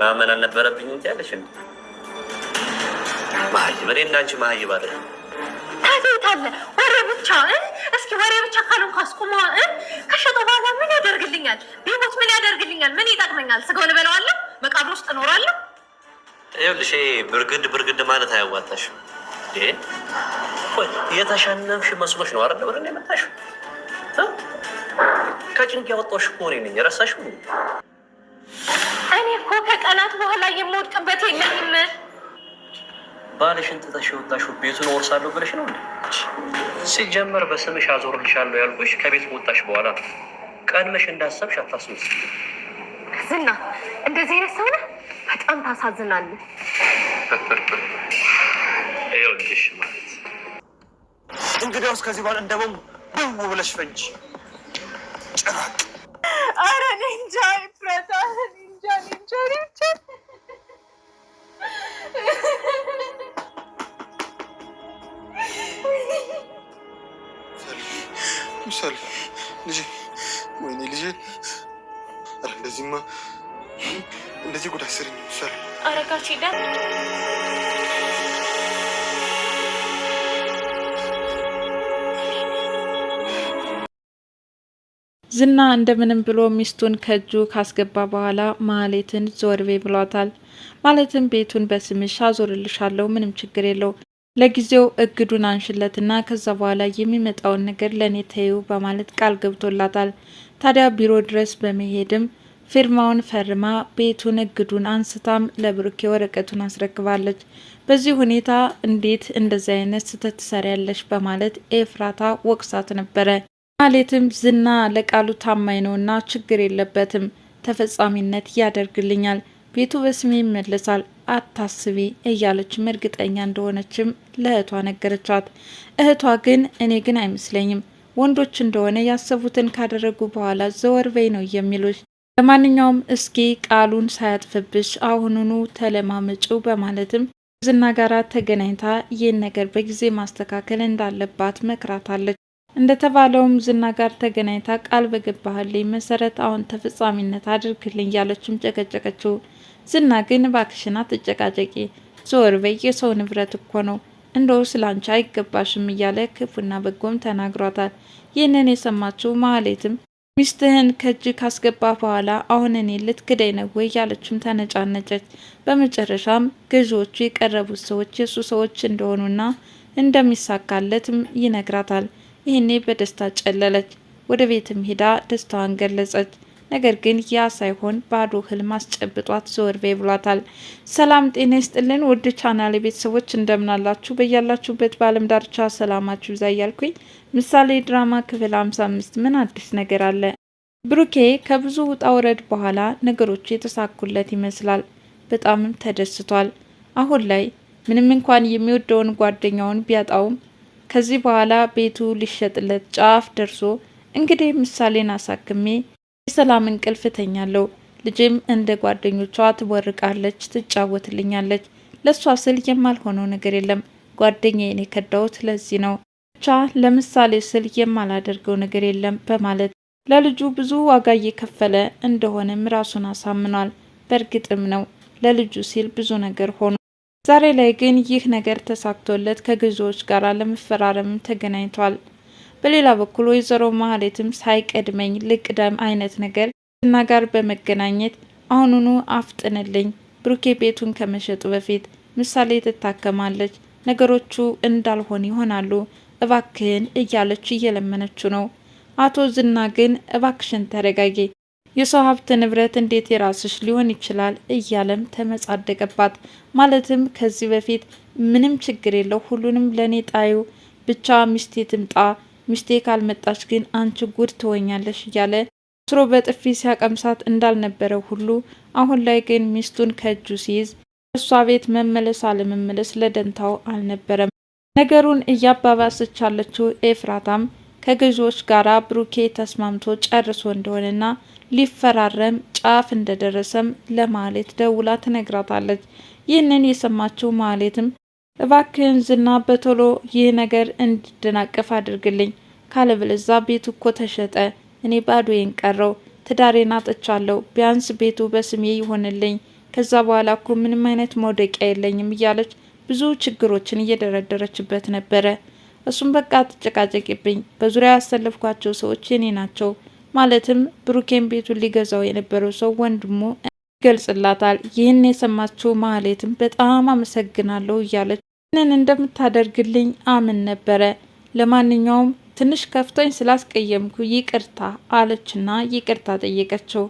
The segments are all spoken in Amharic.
ማመን አልነበረብኝ እንጂ አለሽ እንዴ? ማህይብ እኔ እና አንቺ ማህይብ አይደል? ታዲያታለ ወሬ ብቻ እስኪ ወሬ ብቻ ካሉን ካስቆማ ከሸጠ በኋላ ምን ያደርግልኛል? ቢሞት ምን ያደርግልኛል? ምን ይጠቅመኛል? ስጋውን እበላዋለሁ፣ መቃብር ውስጥ እኖራለሁ። ይኸውልሽ ብርግድ ማለት አያዋጣሽም። የተሸነፍሽ መስሎሽ ነው አይደል? ብርን የመታሽው ከጭንቅ ያወጣሁሽ እኮ እኔ ነኝ። ረሳሽው? እኔ እኮ ከቀናት በኋላ የምወድቅበት የለኝም። ባልሽን ትተሽ የወጣሽው ቤቱን ወርሳለሁ ብለሽ ነው እንዴ? ሲጀመር በስምሽ አዞርልሻለሁ ያልኩሽ ከቤት ወጣሽ በኋላ ነው። ቀድመሽ እንዳሰብሽ አታስመስል። ዝና እንደዚህ አይነት ሰው ነህ። በጣም ታሳዝናለህ። ይኸውልሽ ማለት እንግዲያውስ ከዚህ በኋላ እንደውም ብው ብለሽ ፈንጂ ጭራቅ። ኧረ እኔ እንጃ ይፍረታ። እንጃ ሰልፍ ልጄ፣ ወይኔ ልጄ፣ ኧረ እንደዚህማ እንደዚህ ጉዳት ስርኝ ይሻል። አረጋች ሂዳ ዝና እንደምንም ብሎ ሚስቱን ከእጁ ካስገባ በኋላ ማህሌትን ዞር በይ ብሏታል። ማለትም ቤቱን በስምሽ አዞርልሻለሁ፣ ምንም ችግር የለው፣ ለጊዜው እግዱን አንሽለትና ከዛ በኋላ የሚመጣውን ነገር ለኔ ተዩ በማለት ቃል ገብቶላታል። ታዲያ ቢሮ ድረስ በመሄድም ፊርማውን ፈርማ ቤቱን እግዱን አንስታም ለብሩኬ ወረቀቱን አስረክባለች። በዚህ ሁኔታ እንዴት እንደዚህ አይነት ስህተት ትሰሪያለሽ በማለት ኤፍራታ ወቅሳት ነበረ። ማለትም ዝና ለቃሉ ታማኝ ነውና ችግር የለበትም፣ ተፈጻሚነት ያደርግልኛል፣ ቤቱ በስሜ ይመለሳል፣ አታስቢ እያለችም እርግጠኛ እንደሆነችም ለእህቷ ነገረቻት። እህቷ ግን እኔ ግን አይመስለኝም፣ ወንዶች እንደሆነ ያሰቡትን ካደረጉ በኋላ ዘወር በይ ነው የሚሉሽ። ለማንኛውም እስኪ ቃሉን ሳያጥፍብሽ አሁኑኑ ተለማመጪው በማለትም ዝና ጋራ ተገናኝታ ይህን ነገር በጊዜ ማስተካከል እንዳለባት መክራታለች። እንደተባለውም ዝና ጋር ተገናኝታ ቃል በገባህልኝ መሰረት አሁን ተፈጻሚነት አድርግልኝ ያለችም ጨቀጨቀችው። ዝና ግን ባክሽና ተጨቃጨቂ፣ ዞር በይ፣ የሰው ንብረት እኮ ነው፣ እንደው ስላንቺ አይገባሽም እያለ ክፉና በጎም ተናግሯታል። ይህንን የሰማችው ማህሌትም ሚስትህን ከእጅ ካስገባ በኋላ አሁን እኔ ልትክደኝ ነው ወይ ያለችም ተነጫነጨች። በመጨረሻም ገዢዎቹ የቀረቡት ሰዎች የሱ ሰዎች እንደሆኑና እንደሚሳካለትም ይነግራታል። ይህኔ በደስታ ጨለለች። ወደ ቤትም ሄዳ ደስታዋን ገለጸች። ነገር ግን ያ ሳይሆን ባዶ ህልም አስጨብጧት ዞር በይ ብሏታል። ሰላም ጤና ይስጥልን ውድ ቻናሌ ቤተሰቦች እንደምናላችሁ በያላችሁበት በዓለም ዳርቻ ሰላማችሁ ይብዛ እያልኩኝ ምሳሌ ድራማ ክፍል 55 ምን አዲስ ነገር አለ? ብሩኬ ከብዙ ውጣ ውረድ በኋላ ነገሮች የተሳኩለት ይመስላል። በጣምም ተደስቷል። አሁን ላይ ምንም እንኳን የሚወደውን ጓደኛውን ቢያጣውም ከዚህ በኋላ ቤቱ ሊሸጥለት ጫፍ ደርሶ እንግዲህ ምሳሌን አሳክሜ የሰላም እንቅልፍ ተኛለሁ፣ ልጅም እንደ ጓደኞቿ ትወርቃለች፣ ትጫወትልኛለች፣ ለሷ ስል የማልሆነው ነገር የለም፣ ጓደኛዬን የከዳሁት ለዚህ ነው፣ ብቻ ለምሳሌ ስል የማላደርገው ነገር የለም በማለት ለልጁ ብዙ ዋጋ እየከፈለ እንደሆነም ራሱን አሳምኗል። በእርግጥም ነው ለልጁ ሲል ብዙ ነገር ሆኖ ዛሬ ላይ ግን ይህ ነገር ተሳክቶለት ከገዢዎች ጋር ለመፈራረም ተገናኝቷል። በሌላ በኩል ወይዘሮ ማህሌትም ሳይቀድመኝ ልቅደም አይነት ነገር ዝና ጋር በመገናኘት አሁኑኑ አፍጥንልኝ፣ ብሩኬ ቤቱን ከመሸጡ በፊት ምሳሌ ትታከማለች፣ ነገሮቹ እንዳልሆን ይሆናሉ፣ እባክህን እያለች እየለመነችው ነው። አቶ ዝና ግን እባክሽን ተረጋጊ፣ የሰው ሀብት ንብረት እንዴት የራስሽ ሊሆን ይችላል እያለም ተመጻደቀባት። ማለትም ከዚህ በፊት ምንም ችግር የለው ሁሉንም ለኔ ጣዩ፣ ብቻ ሚስቴ ትምጣ፣ ሚስቴ ካልመጣች ግን አንቺ ጉድ ትወኛለሽ እያለ ስሮ በጥፊ ሲያቀምሳት እንዳልነበረው ሁሉ አሁን ላይ ግን ሚስቱን ከእጁ ሲይዝ እሷ ቤት መመለስ አለመመለስ ለደንታው አልነበረም። ነገሩን እያባባሰች ያለችው ኤፍራታም ከገዢዎች ጋራ ብሩኬ ተስማምቶ ጨርሶ እንደሆነና ሊፈራረም ጫፍ እንደደረሰም ለማህሌት ደውላ ትነግራታለች። ይህንን የሰማችው ማህሌትም እባክህን ዝና በቶሎ ይህ ነገር እንዲደናቀፍ አድርግልኝ፣ ካለበለዛ ቤቱ እኮ ተሸጠ፣ እኔ ባዶዬን ቀረው፣ ትዳሬን አጥቻለሁ፣ ቢያንስ ቤቱ በስሜ ይሆንልኝ፣ ከዛ በኋላ እኮ ምንም አይነት መውደቂያ የለኝም እያለች ብዙ ችግሮችን እየደረደረችበት ነበረ። እሱም በቃ ተጨቃጨቂብኝ፣ በዙሪያ ያሰለፍኳቸው ሰዎች የኔ ናቸው፣ ማለትም ብሩኬን ቤቱን ሊገዛው የነበረው ሰው ወንድሙ ይገልጽላታል። ይህን የሰማችው ማህሌትም በጣም አመሰግናለሁ እያለች ይህንን እንደምታደርግልኝ አምን ነበረ። ለማንኛውም ትንሽ ከፍቶኝ ስላስቀየምኩ ይቅርታ አለችና ይቅርታ ጠየቀችው።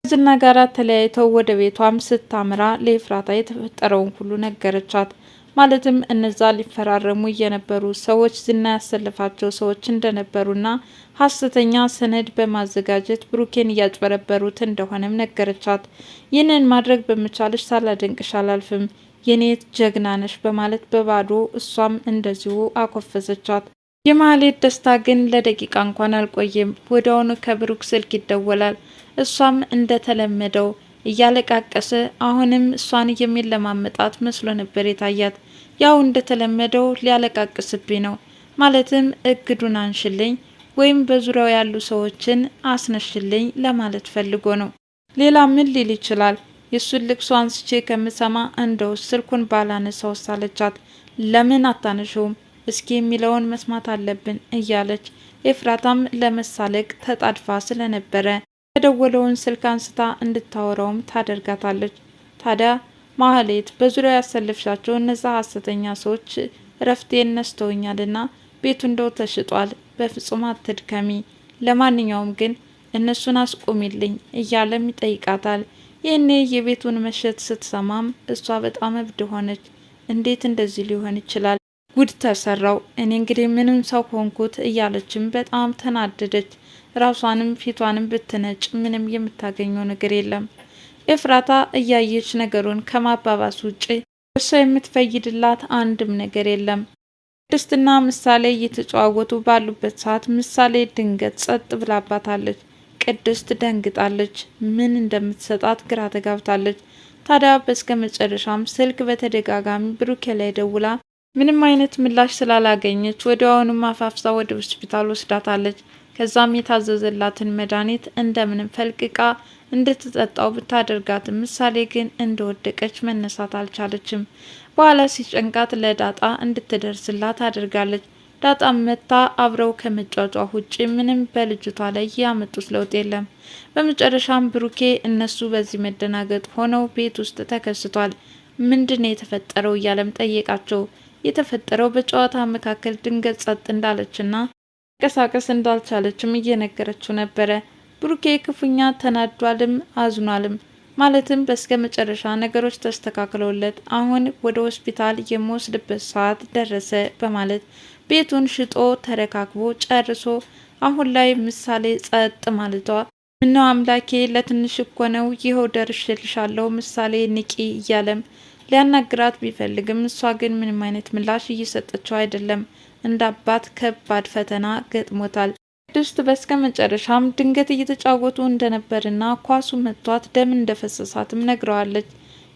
ዝና ጋራ ተለያይተው ወደ ቤቷም ስታምራ ለኤፍራታ የተፈጠረውን ሁሉ ነገረቻት። ማለትም እነዛ ሊፈራረሙ የነበሩ ሰዎች ዝና ያሰለፋቸው ሰዎች እንደነበሩና ሀሰተኛ ሰነድ በማዘጋጀት ብሩኬን እያጭበረበሩት እንደሆነም ነገረቻት። ይህንን ማድረግ በመቻልሽ ሳላደንቅሽ አላልፍም፣ የኔ ጀግና ነሽ በማለት በባዶ እሷም እንደዚሁ አኮፈሰቻት። የማህሌት ደስታ ግን ለደቂቃ እንኳን አልቆየም። ወዲያውኑ ከብሩክ ስልክ ይደወላል። እሷም እንደተለመደው እያለቃቀሰ አሁንም እሷን የሚለማመጣት መስሎ ነበር የታያት። ያው እንደተለመደው ሊያለቃቅስብኝ ነው፣ ማለትም እግዱን አንሽልኝ ወይም በዙሪያው ያሉ ሰዎችን አስነሽልኝ ለማለት ፈልጎ ነው። ሌላ ምን ሊል ይችላል? የሱን ልቅሶ አንስቼ ከምሰማ እንደው ስልኩን ባላነሳው ሳለቻት። ለምን አታነሽውም? እስኪ የሚለውን መስማት አለብን እያለች ኤፍራታም ለመሳለቅ ተጣድፋ ስለነበረ የደወለውን ስልክ አንስታ እንድታወራውም ታደርጋታለች። ታዲያ ማህሌት በዙሪያው ያሰለፍሻቸው እነዛ ሀሰተኛ ሰዎች እረፍቴን ነስተውኛልና ቤቱ እንደው ተሽጧል፣ በፍጹም አትድከሚ፣ ለማንኛውም ግን እነሱን አስቆሚልኝ እያለም ይጠይቃታል። ይህኔ የቤቱን መሸጥ ስትሰማም እሷ በጣም እብድ ሆነች። እንዴት እንደዚህ ሊሆን ይችላል? ጉድ ተሰራው፣ እኔ እንግዲህ ምንም ሰው ሆንኩት እያለችም በጣም ተናደደች። ራሷንም ፊቷንም ብትነጭ ምንም የምታገኘው ነገር የለም። ኤፍራታ እያየች ነገሩን ከማባባስ ውጭ እሷ የምትፈይድላት አንድም ነገር የለም። ቅድስትና ምሳሌ እየተጨዋወቱ ባሉበት ሰዓት ምሳሌ ድንገት ጸጥ ብላባታለች። ቅድስት ደንግጣለች። ምን እንደምትሰጣት ግራ ተጋብታለች። ታዲያ በስከ መጨረሻም ስልክ በተደጋጋሚ ብሩኬ ላይ ደውላ ምንም አይነት ምላሽ ስላላገኘች ወዲያውኑም አፋፍሳ ወደ ሆስፒታል ወስዳታለች። ከዛም የታዘዘላትን መድኃኒት እንደምንም ፈልቅቃ እንድትጠጣው ብታደርጋትም ምሳሌ ግን እንደወደቀች መነሳት አልቻለችም። በኋላ ሲጨንቃት ለዳጣ እንድትደርስላት አድርጋለች። ዳጣም መታ አብረው ከመጫጫ ውጭ ምንም በልጅቷ ላይ ያመጡት ለውጥ የለም። በመጨረሻም ብሩኬ እነሱ በዚህ መደናገጥ ሆነው ቤት ውስጥ ተከስቷል። ምንድነው የተፈጠረው እያለም ጠየቃቸው። የተፈጠረው በጨዋታ መካከል ድንገት ጸጥ እንዳለችና መንቀሳቀስ እንዳልቻለችም እየነገረችው ነበረ። ብሩኬ ክፉኛ ተናዷልም አዝኗልም። ማለትም በስከ መጨረሻ ነገሮች ተስተካክለውለት አሁን ወደ ሆስፒታል የሚወስድበት ሰዓት ደረሰ በማለት ቤቱን ሽጦ ተረካክቦ ጨርሶ አሁን ላይ ምሳሌ ጸጥ ማለቷ ምነው አምላኬ ለትንሽ እኮ ነው ይኸው ደርሼልሻለሁ ምሳሌ ንቂ እያለም ሊያናግራት ቢፈልግም እሷ ግን ምንም አይነት ምላሽ እየሰጠችው አይደለም። እንደ አባት ከባድ ፈተና ገጥሞታል። ቅድስት በስከ መጨረሻም ድንገት እየተጫወቱ እንደነበርና ኳሱ መቷት ደም እንደፈሰሳትም ነግረዋለች።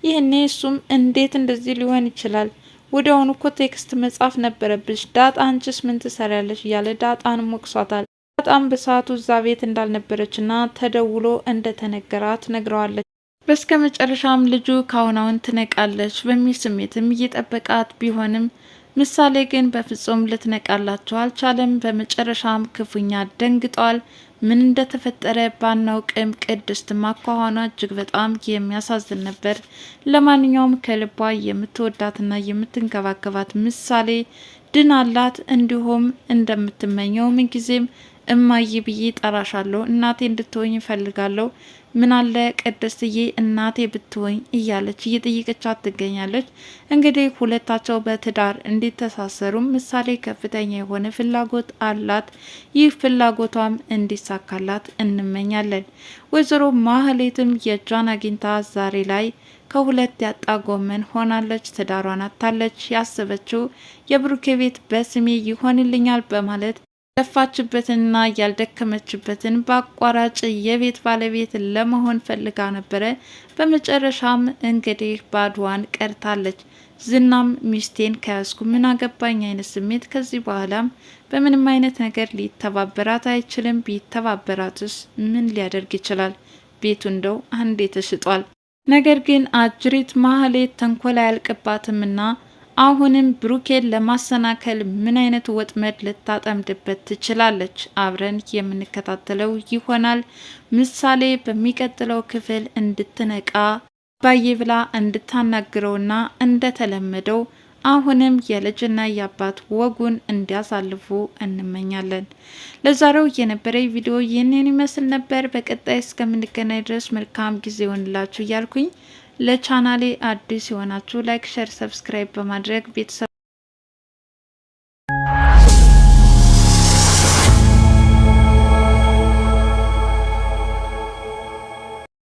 ይህኔ እሱም እንዴት እንደዚህ ሊሆን ይችላል? ወዲያውኑ እኮ ቴክስት መጻፍ ነበረብሽ፣ ዳጣ አንቺስ ምን ትሰሪያለሽ? እያለ ዳጣንም ወቅሷታል። ዳጣም በሰዓቱ እዛ ቤት እንዳልነበረችና ተደውሎ እንደተነገራት ነግረዋለች። በስከ መጨረሻም ልጁ ካሁናውን ትነቃለች በሚል ስሜትም እየጠበቃት ቢሆንም ምሳሌ ግን በፍጹም ልትነቃላቸው አልቻለም። በመጨረሻም ክፉኛ ደንግጠዋል። ምን እንደተፈጠረ ባናውቅም ቅድስት ማኳኋኗ እጅግ በጣም የሚያሳዝን ነበር። ለማንኛውም ከልቧ የምትወዳትና የምትንከባከባት ምሳሌ ድናላት እንዲሁም እንደምትመኘው ምንጊዜም እማዬ ብዬ ጠራሻለሁ፣ እናቴ እንድትሆኝ እፈልጋለሁ፣ ምን አለ ቅድስትዬ እናቴ ብትሆኝ እያለች እየጠየቀቻት ትገኛለች። እንግዲህ ሁለታቸው በትዳር እንዲተሳሰሩም ምሳሌ ከፍተኛ የሆነ ፍላጎት አላት። ይህ ፍላጎቷም እንዲሳካላት እንመኛለን። ወይዘሮ ማህሌትም የእጇን አግኝታ ዛሬ ላይ ከሁለት ያጣ ጎመን ሆናለች። ትዳሯን አታለች። ያሰበችው የብሩኬ ቤት በስሜ ይሆንልኛል በማለት ለፋችበትንና ያልደከመችበትን በአቋራጭ የቤት ባለቤት ለመሆን ፈልጋ ነበረ። በመጨረሻም እንግዲህ ባዷን ቀርታለች። ዝናም ሚስቴን ከያዝኩ ምን አገባኝ አይነት ስሜት ከዚህ በኋላም በምንም አይነት ነገር ሊተባበራት አይችልም። ቢተባበራትስ ምን ሊያደርግ ይችላል? ቤቱ እንደው አንዴ ተሽጧል። ነገር ግን አጅሪት ማህሌት ተንኮል አያልቅባትምና አሁንም ብሩኬን ለማሰናከል ምን አይነት ወጥመድ ልታጠምድበት ትችላለች? አብረን የምንከታተለው ይሆናል። ምሳሌ በሚቀጥለው ክፍል እንድትነቃ ባዬ ብላ እንድታናግረውና እንደተለመደው አሁንም የልጅና የአባት ወጉን እንዲያሳልፉ እንመኛለን። ለዛሬው የነበረው ቪዲዮ ይህንን ይመስል ነበር። በቀጣይ እስከምንገናኝ ድረስ መልካም ጊዜ ይሆንላችሁ እያልኩኝ ለቻናሌ አዲስ የሆናችሁ ላይክ፣ ሸር፣ ሰብስክራይብ በማድረግ ቤተሰብ